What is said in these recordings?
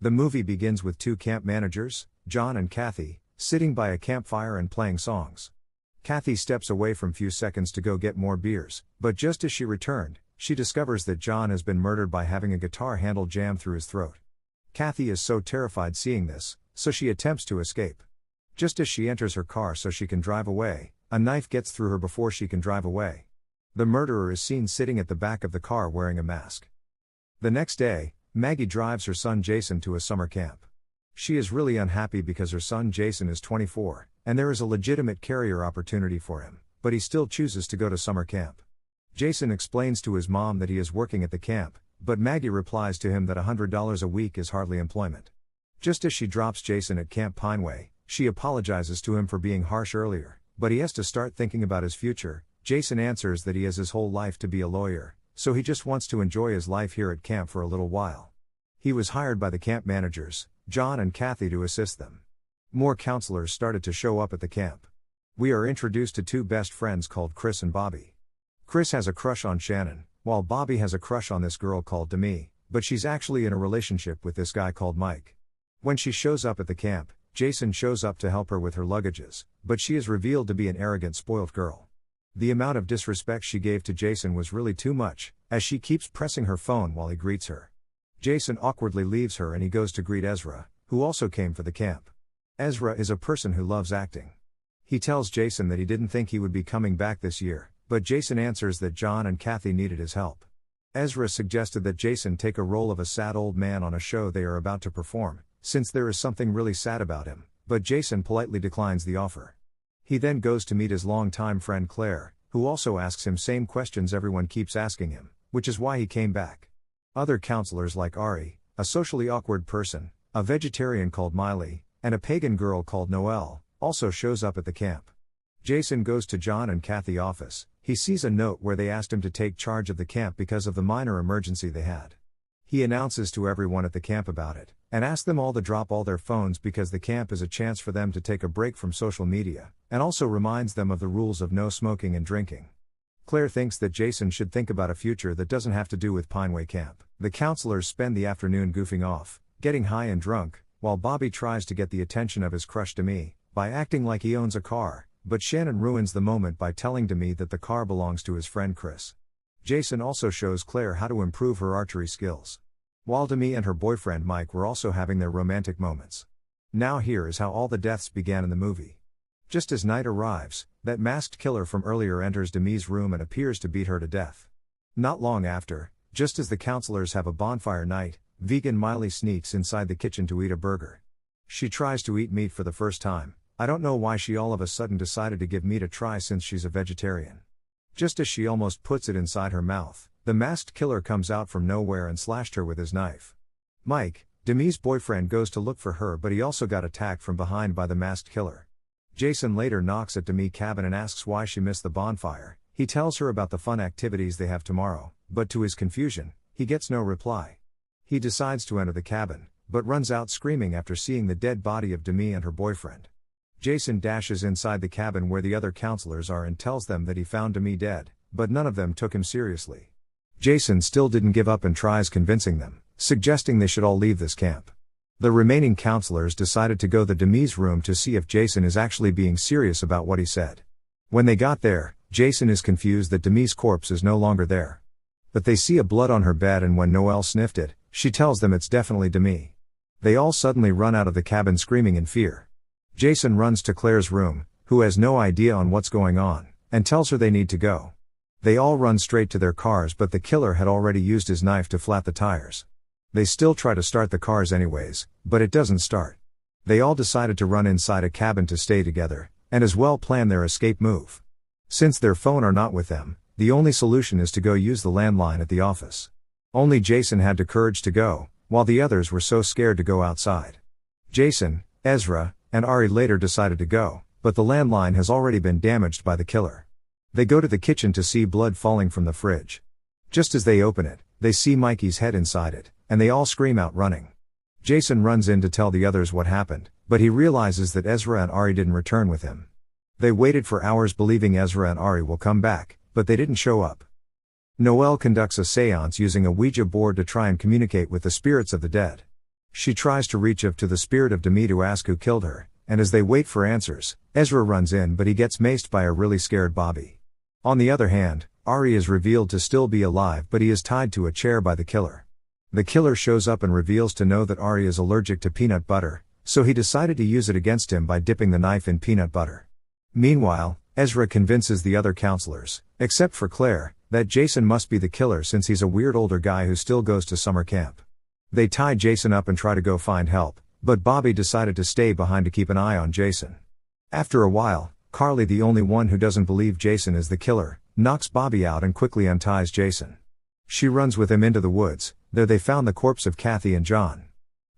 The movie begins with two camp managers, John and Kathy, sitting by a campfire and playing songs. Kathy steps away for a few seconds to go get more beers, but just as she returned, she discovers that John has been murdered by having a guitar handle jammed through his throat. Kathy is so terrified seeing this, so she attempts to escape. Just as she enters her car so she can drive away, a knife gets through her before she can drive away. The murderer is seen sitting at the back of the car wearing a mask. The next day, Maggie drives her son Jason to a summer camp. She is really unhappy because her son Jason is 24, and there is a legitimate career opportunity for him, but he still chooses to go to summer camp. Jason explains to his mom that he is working at the camp, but Maggie replies to him that $100 a week is hardly employment. Just as she drops Jason at Camp Pineway, she apologizes to him for being harsh earlier, but he has to start thinking about his future. Jason answers that he has his whole life to be a lawyer, so he just wants to enjoy his life here at camp for a little while. He was hired by the camp managers, John and Kathy, to assist them. More counselors started to show up at the camp. We are introduced to two best friends called Chris and Bobby. Chris has a crush on Shannon, while Bobby has a crush on this girl called Demi, but she's actually in a relationship with this guy called Mike. When she shows up at the camp, Jason shows up to help her with her luggages, but she is revealed to be an arrogant, spoiled girl. The amount of disrespect she gave to Jason was really too much, as she keeps pressing her phone while he greets her. Jason awkwardly leaves her and he goes to greet Ezra, who also came for the camp. Ezra is a person who loves acting. He tells Jason that he didn't think he would be coming back this year, but Jason answers that John and Kathy needed his help. Ezra suggested that Jason take a role of a sad old man on a show they are about to perform, since there is something really sad about him, but Jason politely declines the offer. He then goes to meet his longtime friend Claire, who also asks him same questions everyone keeps asking him, which is why he came back. Other counselors like Ari, a socially awkward person, a vegetarian called Miley, and a pagan girl called Noelle, also shows up at the camp. Jason goes to John and Kathy's office. He sees a note where they asked him to take charge of the camp because of the minor emergency they had. He announces to everyone at the camp about it, and asks them all to drop all their phones because the camp is a chance for them to take a break from social media, and also reminds them of the rules of no smoking and drinking. Claire thinks that Jason should think about a future that doesn't have to do with Pineway Camp. The counselors spend the afternoon goofing off, getting high and drunk, while Bobby tries to get the attention of his crush Demi, by acting like he owns a car, but Shannon ruins the moment by telling Demi that the car belongs to his friend Chris. Jason also shows Claire how to improve her archery skills. While Demi and her boyfriend Mike were also having their romantic moments. Now here is how all the deaths began in the movie. Just as night arrives, that masked killer from earlier enters Demi's room and appears to beat her to death. Not long after, just as the counselors have a bonfire night, vegan Miley sneaks inside the kitchen to eat a burger. She tries to eat meat for the first time. I don't know why she all of a sudden decided to give meat a try since she's a vegetarian. Just as she almost puts it inside her mouth, the masked killer comes out from nowhere and slashed her with his knife. Mike, Demi's boyfriend, goes to look for her, but he also got attacked from behind by the masked killer. Jason later knocks at Demi's cabin and asks why she missed the bonfire. He tells her about the fun activities they have tomorrow, but to his confusion, he gets no reply. He decides to enter the cabin, but runs out screaming after seeing the dead body of Demi and her boyfriend. Jason dashes inside the cabin where the other counselors are and tells them that he found Demi dead, but none of them took him seriously. Jason still didn't give up and tries convincing them, suggesting they should all leave this camp. The remaining counselors decided to go to Demi's room to see if Jason is actually being serious about what he said. When they got there, Jason is confused that Demi's corpse is no longer there. But they see a blood on her bed, and when Noelle sniffed it, she tells them it's definitely Demi. They all suddenly run out of the cabin screaming in fear. Jason runs to Claire's room, who has no idea on what's going on, and tells her they need to go. They all run straight to their cars, but the killer had already used his knife to flat the tires. They still try to start the cars anyways, but it doesn't start. They all decided to run inside a cabin to stay together, and as well plan their escape move. Since their phone are not with them, the only solution is to go use the landline at the office. Only Jason had the courage to go, while the others were so scared to go outside. Jason, Ezra, and Ari later decided to go, but the landline has already been damaged by the killer. They go to the kitchen to see blood falling from the fridge. Just as they open it, they see Mikey's head inside it, and they all scream out running. Jason runs in to tell the others what happened, but he realizes that Ezra and Ari didn't return with him. They waited for hours believing Ezra and Ari will come back, but they didn't show up. Noelle conducts a seance using a Ouija board to try and communicate with the spirits of the dead. She tries to reach up to the spirit of Demi to ask who killed her, and as they wait for answers, Ezra runs in but he gets maced by a really scared Bobby. On the other hand, Ari is revealed to still be alive but he is tied to a chair by the killer. The killer shows up and reveals to know that Ari is allergic to peanut butter, so he decided to use it against him by dipping the knife in peanut butter. Meanwhile, Ezra convinces the other counselors, except for Claire, that Jason must be the killer since he's a weird older guy who still goes to summer camp. They tie Jason up and try to go find help, but Bobby decided to stay behind to keep an eye on Jason. After a while, Carly, the only one who doesn't believe Jason is the killer, knocks Bobby out and quickly unties Jason. She runs with him into the woods. There they found the corpse of Kathy and John.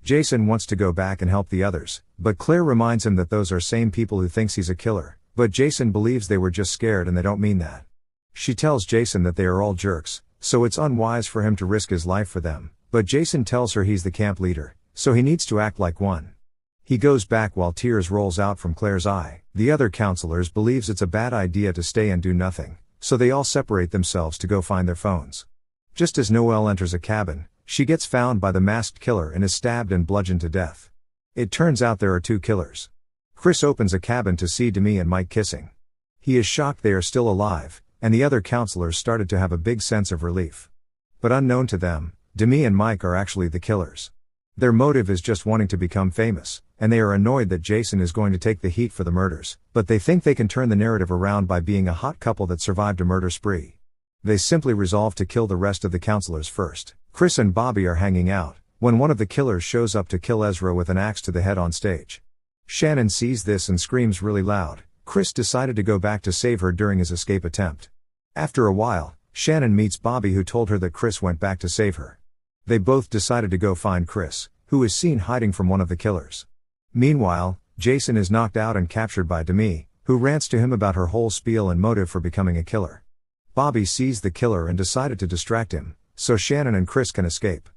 Jason wants to go back and help the others, but Claire reminds him that those are same people who thinks he's a killer, but Jason believes they were just scared and they don't mean that. She tells Jason that they are all jerks, so it's unwise for him to risk his life for them, but Jason tells her he's the camp leader, so he needs to act like one. He goes back while tears rolls out from Claire's eye. The other counselors believes it's a bad idea to stay and do nothing, so they all separate themselves to go find their phones. Just as Noelle enters a cabin, she gets found by the masked killer and is stabbed and bludgeoned to death. It turns out there are two killers. Chris opens a cabin to see Demi and Mike kissing. He is shocked they are still alive, and the other counselors started to have a big sense of relief. But unknown to them, Demi and Mike are actually the killers. Their motive is just wanting to become famous, and they are annoyed that Jason is going to take the heat for the murders, but they think they can turn the narrative around by being a hot couple that survived a murder spree. They simply resolve to kill the rest of the counselors first. Chris and Bobby are hanging out, when one of the killers shows up to kill Ezra with an axe to the head on stage. Shannon sees this and screams really loud. Chris decided to go back to save her during his escape attempt. After a while, Shannon meets Bobby who told her that Chris went back to save her. They both decided to go find Chris, who is seen hiding from one of the killers. Meanwhile, Jason is knocked out and captured by Demi, who rants to him about her whole spiel and motive for becoming a killer. Bobby sees the killer and decided to distract him, so Shannon and Chris can escape.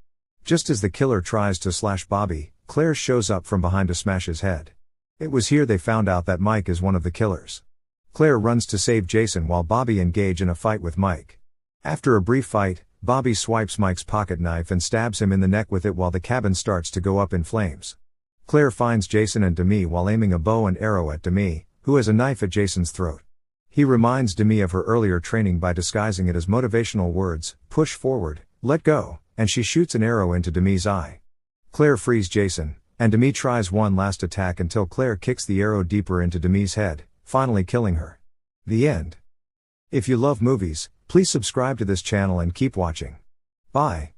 Just as the killer tries to slash Bobby, Claire shows up from behind to smash his head. It was here they found out that Mike is one of the killers. Claire runs to save Jason while Bobby engage in a fight with Mike. After a brief fight, Bobby swipes Mike's pocket knife and stabs him in the neck with it while the cabin starts to go up in flames. Claire finds Jason and Demi while aiming a bow and arrow at Demi, who has a knife at Jason's throat. He reminds Demi of her earlier training by disguising it as motivational words, push forward, let go, and she shoots an arrow into Demi's eye. Claire frees Jason, and Demi tries one last attack until Claire kicks the arrow deeper into Demi's head, finally killing her. The end. If you love movies, please subscribe to this channel and keep watching. Bye.